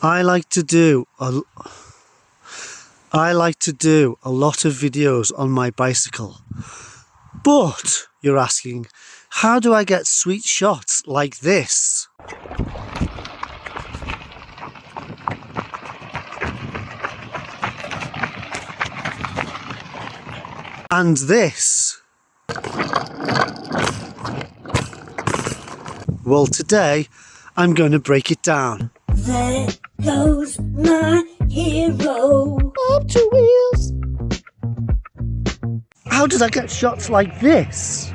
I like to do a lot of videos on my bicycle, but you're asking, how do I get sweet shots like this? And this? Well, today I'm going to break it down. There goes my hero. Up to wheels. How did I get shots like this?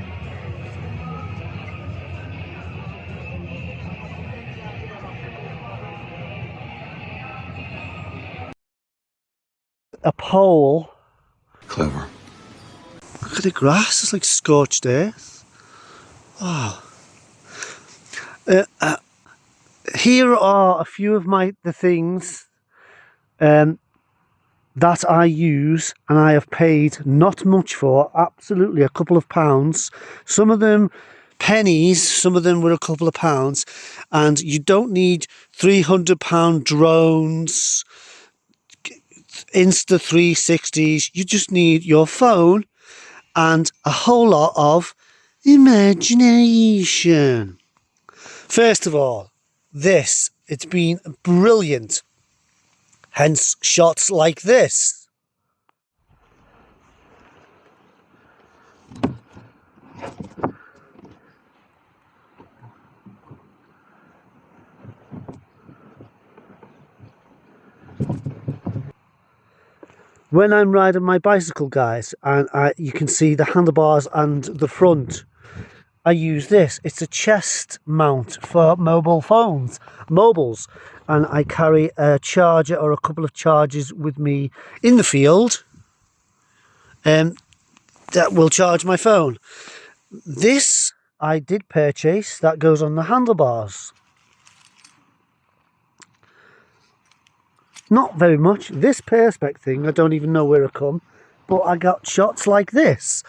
A pole. Clever. Look at the grass, it's like scorched earth. Oh. Here are a few of the things that I use and I have paid not much for, absolutely a couple of pounds. Some of them pennies, some of them were a couple of pounds, and you don't need £300 drones, Insta 360s, you just need your phone and a whole lot of imagination. First of all, it's been brilliant, hence shots like this. When I'm riding my bicycle, guys, and you can see the handlebars and the front, I use this. It's a chest mount for mobiles, and I carry a charger or a couple of chargers with me in the field that will charge my phone. This I did purchase, that goes on the handlebars. Not very much. This perspex thing, I don't even know where it come, but I got shots like this.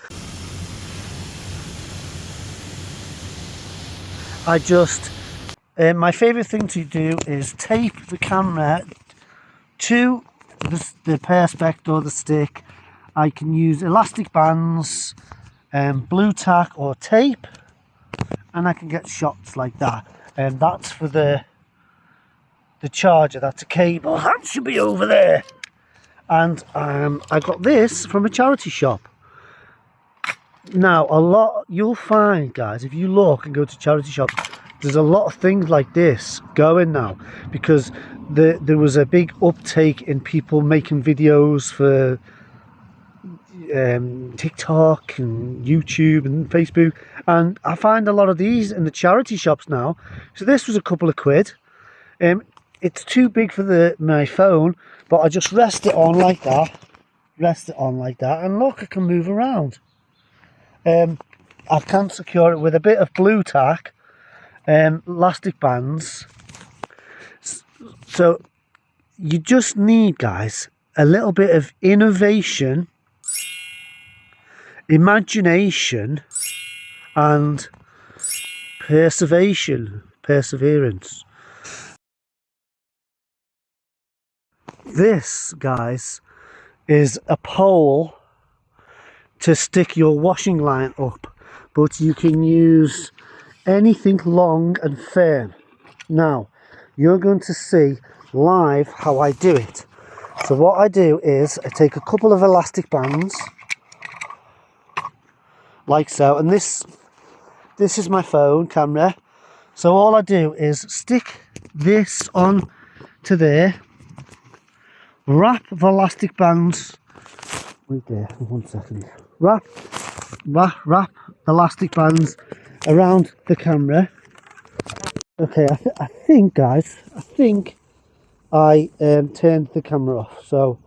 My favourite thing to do is tape the camera to the perspex or the stick. I can use elastic bands, blue tack or tape, and I can get shots like that. And that's for the charger. That's a cable. That should be over there. And I got this from a charity shop. Now, you'll find, guys, if you look and go to charity shops, there's a lot of things like this going now, because there was a big uptake in people making videos for TikTok and YouTube and Facebook, and I find a lot of these in the charity shops now. So this was a couple of quid. It's too big for my phone, but I just rest it on like that, and look, I can move around. I can secure it with a bit of blue tack, elastic bands. So you just need, guys, a little bit of innovation, imagination, and perseverance. This, guys, is a pole to stick your washing line up, but you can use anything long and firm. Now you're going to see live how I do it. So what I do is I take a couple of elastic bands like so, and this is my phone camera. So all I do is stick this on to there, wrap the elastic bands right there. 1 second. Wrap the elastic bands around the camera. Okay, I think, guys, I turned the camera off. So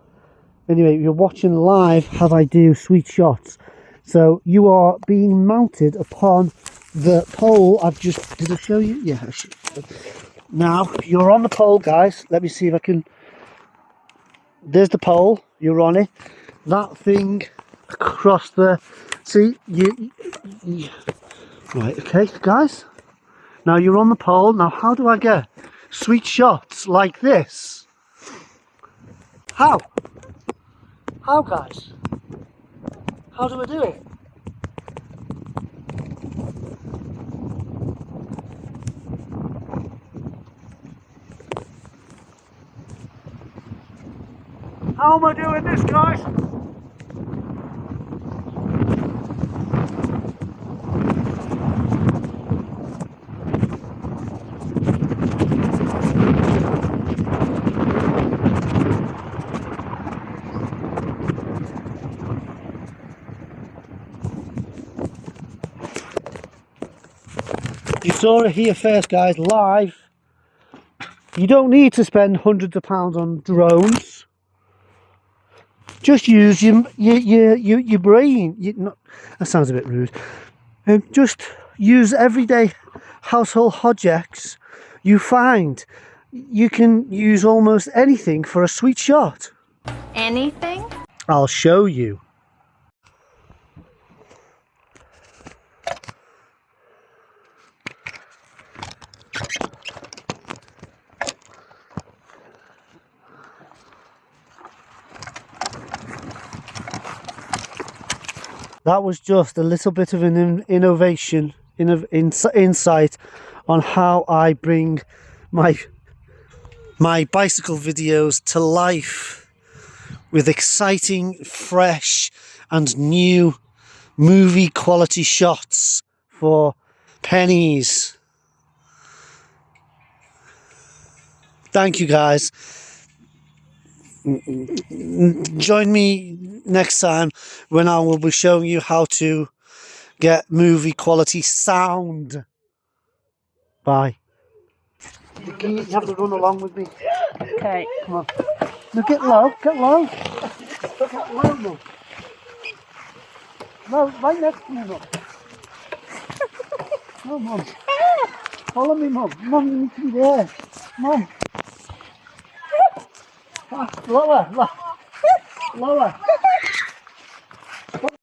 anyway, you're watching live how I do sweet shots. So you are being mounted upon the pole. Did I show you? Yeah, I should. Now you're on the pole, guys. Let me see if I can. There's the pole, you're on it. That thing across the, see, you right, okay, guys. Now you're on the pole. Now how do I get sweet shots like this. How? How, guys? How do I do it? How am I doing this, guys? You saw it here first, guys, live. You don't need to spend hundreds of pounds on drones. Just use your brain. That sounds a bit rude. Just use everyday household objects you find. You can use almost anything for a sweet shot. Anything? I'll show you. That was just a little bit of an innovation, insight on how I bring my bicycle videos to life with exciting, fresh and new movie quality shots for pennies. Thank you, guys. Join me next time when I will be showing you how to get movie quality sound. Bye. You have to run along with me. Okay. Come on. No, get low, get low. Get low, Mum. No, right next to me, Mum. No, Mum. Follow me, Mum. Mum, you need to be there. Mum. Lower, lower.